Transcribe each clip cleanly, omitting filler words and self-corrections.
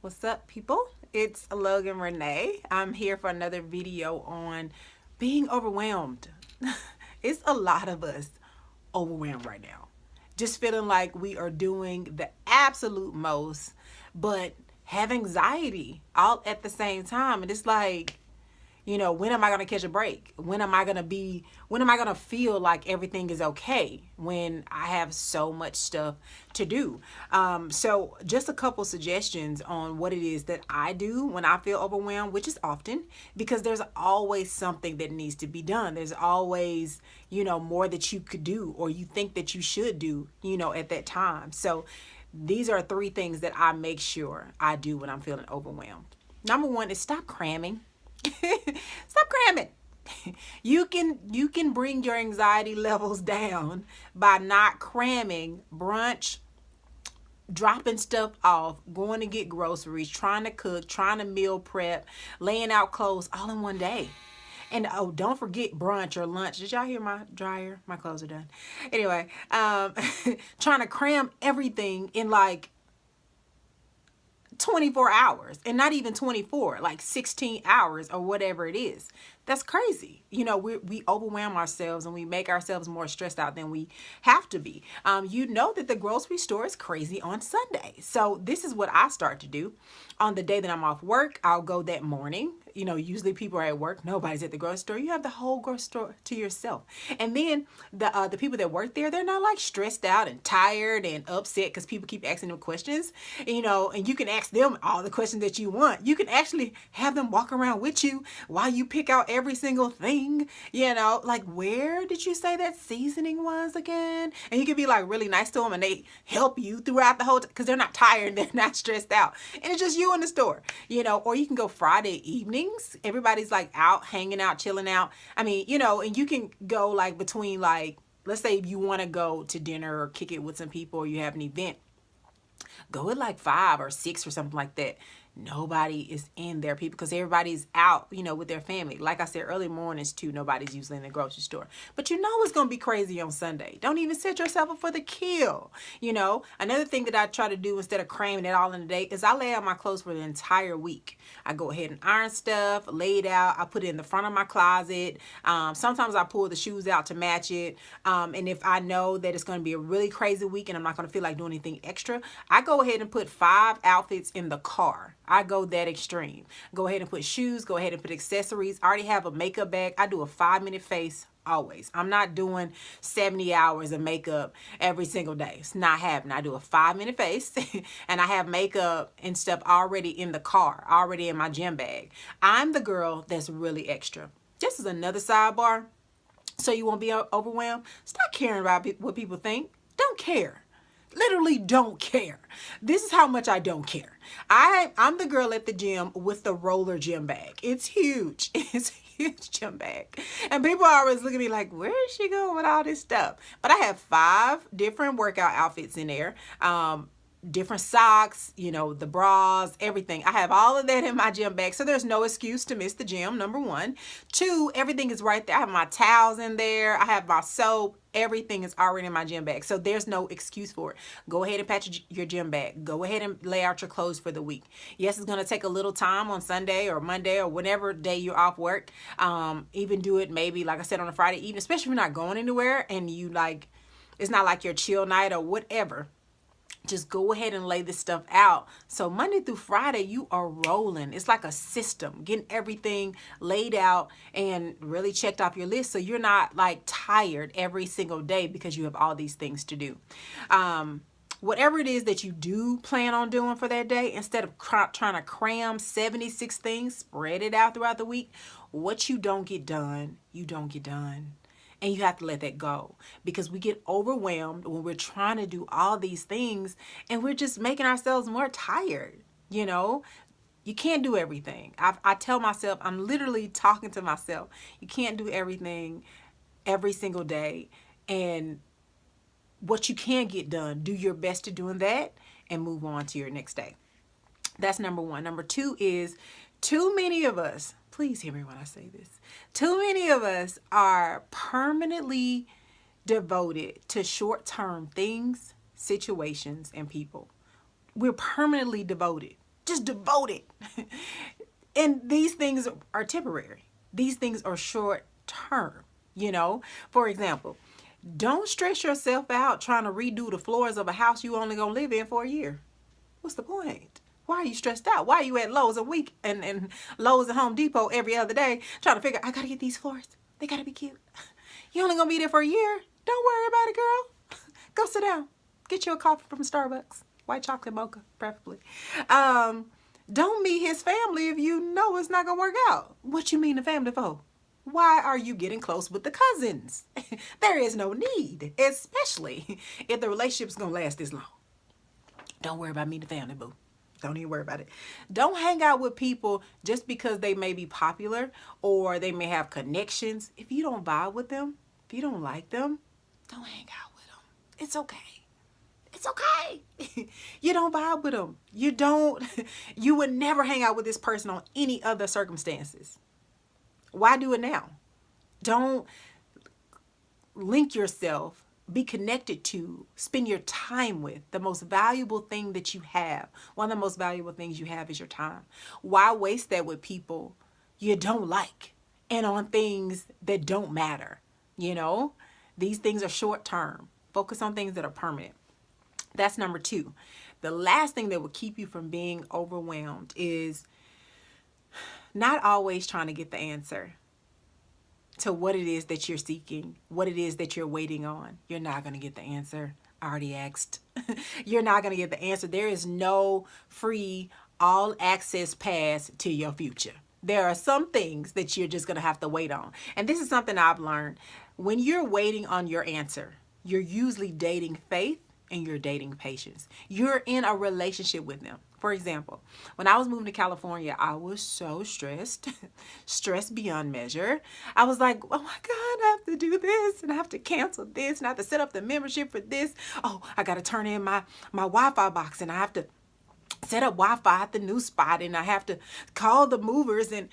What's up, people? It's Logan Renee. I'm here for another video on being overwhelmed. It's a lot of us overwhelmed right now. Just feeling like we are doing the absolute most, but have anxiety all at the same time. And it's like, when am I going to catch a break? When am I going to feel like everything is okay when I have so much stuff to do? So just a couple suggestions on what it is that I do when I feel overwhelmed, which is often because there's always something that needs to be done. There's always, more that you could do or you think that you should do, at that time. So these are three things that I make sure I do when I'm feeling overwhelmed. Number one is stop cramming. Stop cramming. You can bring your anxiety levels down by not cramming brunch, dropping stuff off, going to get groceries, trying to cook, trying to meal prep, laying out clothes all in one day. And oh, don't forget brunch or lunch. Did y'all hear my dryer? My clothes are done. Anyway, trying to cram everything in like 24 hours, and not even 24, like 16 hours or whatever it is. That's crazy. We overwhelm ourselves and we make ourselves more stressed out than we have to be. You know that the grocery store is crazy on Sunday. So this is what I start to do. On the day that I'm off work, I'll go that morning. Usually people are at work. Nobody's at the grocery store. You have the whole grocery store to yourself. And then the people that work there, they're not like stressed out and tired and upset because people keep asking them questions, and you can ask them all the questions that you want. You can actually have them walk around with you while you pick out every single thing, like, where did you say that seasoning was again? And you can be like really nice to them and they help you throughout the whole because they're not tired, they're not stressed out. And it's just you in the store, or you can go Friday evenings. Everybody's like out, hanging out, chilling out. And you can go like between, like, let's say if you want to go to dinner or kick it with some people or you have an event, go at like 5 or 6 or something like that. Nobody is in there, people, because everybody's out, with their family. Like I said, early mornings too, nobody's usually in the grocery store. But it's going to be crazy on Sunday. Don't even set yourself up for the kill. Another thing that I try to do instead of cramming it all in the day is I lay out my clothes for the entire week. I go ahead and iron stuff, lay it out. I put it in the front of my closet. Sometimes I pull the shoes out to match it. And if I know that it's going to be a really crazy week and I'm not going to feel like doing anything extra, I go ahead and put 5 outfits in the car. I go that extreme. Go ahead and put shoes, go ahead and put accessories. I already have a makeup bag. I do a 5-minute face always. I'm not doing 70 hours of makeup every single day. It's not happening. I do a 5-minute face and I have makeup and stuff already in the car, already in my gym bag. I'm the girl that's really extra. This is another sidebar. So you won't be overwhelmed. Stop caring about what people think. Don't care. Literally don't care. This is how much I don't care. I'm the girl at the gym with the roller gym bag. It's huge. It's a huge gym bag. And people always look at me like, where is she going with all this stuff? But I have 5 different workout outfits in there. Different socks, the bras, everything. I have all of that in my gym bag. So there's no excuse to miss the gym, number 1. 2, everything is right there. I have my towels in there. I have my soap. Everything is already in my gym bag. So there's no excuse for it. Go ahead and patch your gym bag. Go ahead and lay out your clothes for the week. Yes, it's going to take a little time on Sunday or Monday or whatever day you're off work. Even do it maybe, like I said, on a Friday evening, especially if you're not going anywhere and it's not like your chill night or whatever. Just go ahead and lay this stuff out. So Monday through Friday, you are rolling. It's like a system, getting everything laid out and really checked off your list. So you're not like tired every single day because you have all these things to do. Whatever it is that you do plan on doing for that day, instead of trying to cram 76 things, spread it out throughout the week. What you don't get done, you don't get done. And you have to let that go because we get overwhelmed when we're trying to do all these things and we're just making ourselves more tired. You can't do everything. I tell myself, I'm literally talking to myself, you can't do everything every single day. And what you can get done, do your best to doing that and move on to your next day. That's number 1. Number 2 is too many of us, please hear me when I say this, too many of us are permanently devoted to short-term things, situations, and people. We're permanently devoted. Just devoted. And these things are temporary. These things are short term, you know. For example, don't stress yourself out trying to redo the floors of a house you only gonna live in for a year. What's the point? Why are you stressed out? Why are you at Lowe's a week and Lowe's and Home Depot every other day trying to figure, I gotta get these floors. They gotta be cute. You only gonna be there for a year. Don't worry about it, girl. Go sit down. Get you a coffee from Starbucks. White chocolate mocha, preferably. Don't meet his family if you know it's not gonna work out. What you mean the family for? Why are you getting close with the cousins? There is no need, especially if the relationship's gonna last this long. Don't worry about meeting the family, boo. Don't even worry about it. Don't hang out with people just because they may be popular or they may have connections. If you don't vibe with them, if you don't like them, don't hang out with them. It's okay. It's okay. You don't vibe with them. You would never hang out with this person on any other circumstances. Why do it now? Don't link yourself, be connected to, spend your time with the most valuable thing that you have. One of the most valuable things you have is your time. Why waste that with people you don't like and on things that don't matter? You know, these things are short term. Focus on things that are permanent. That's number 2. The last thing that will keep you from being overwhelmed is not always trying to get the answer to what it is that you're seeking, what it is that you're waiting on. You're not going to get the answer. I already asked. You're not going to get the answer. There is no free all access pass to your future. There are some things that you're just going to have to wait on. And this is something I've learned. When you're waiting on your answer, you're usually dating faith and you're dating patience. You're in a relationship with them. For example, when I was moving to California, I was so stressed, stressed beyond measure. I was like, oh my God, I have to do this and I have to cancel this and I have to set up the membership for this. Oh, I got to turn in my Wi-Fi box and I have to set up Wi-Fi at the new spot and I have to call the movers and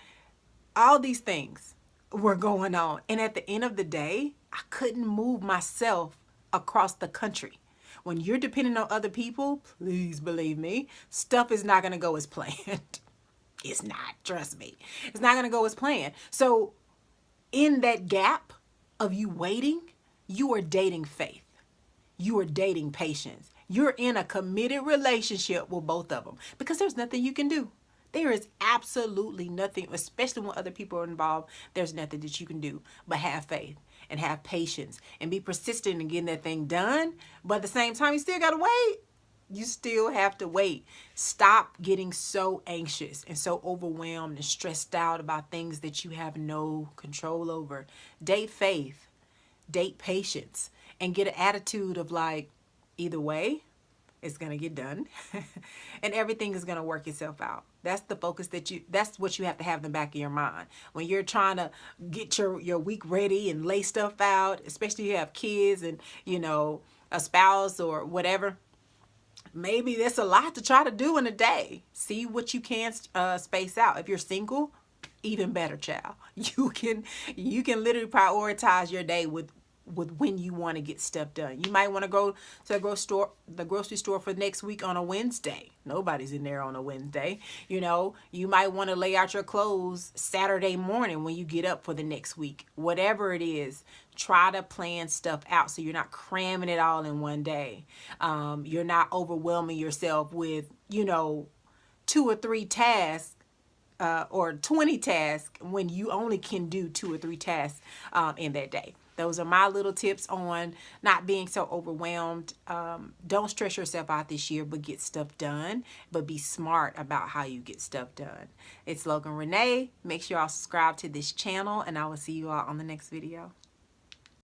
all these things were going on. And at the end of the day, I couldn't move myself across the country. When you're depending on other people, please believe me, stuff is not going to go as planned. It's not, trust me. It's not going to go as planned. So in that gap of you waiting, you are dating faith. You are dating patience. You're in a committed relationship with both of them because there's nothing you can do. There is absolutely nothing, especially when other people are involved, there's nothing that you can do but have faith and have patience and be persistent in getting that thing done. But at the same time, you still got to wait. You still have to wait. Stop getting so anxious and so overwhelmed and stressed out about things that you have no control over. Date faith, date patience, and get an attitude of like, either way, it's going to get done and everything is going to work itself out. That's the focus that's what you have to have in the back of your mind. When you're trying to get your week ready and lay stuff out, especially if you have kids and, you know, a spouse or whatever, maybe there's a lot to try to do in a day. See what you can space out. If you're single, even better, child. You can literally prioritize your day with when you want to get stuff done. You might want to go to the grocery store for next week on a Wednesday. Nobody's in there on a Wednesday. You know, you might want to lay out your clothes Saturday morning when you get up for the next week. Whatever it is, try to plan stuff out so you're not cramming it all in one day. You're not overwhelming yourself with, you know, 2 or 3 tasks or 20 tasks when you only can do 2 or 3 tasks in that day. Those are my little tips on not being so overwhelmed. Don't stress yourself out this year, but get stuff done. But be smart about how you get stuff done. It's Logan Renee. Make sure y'all subscribe to this channel, and I will see you all on the next video.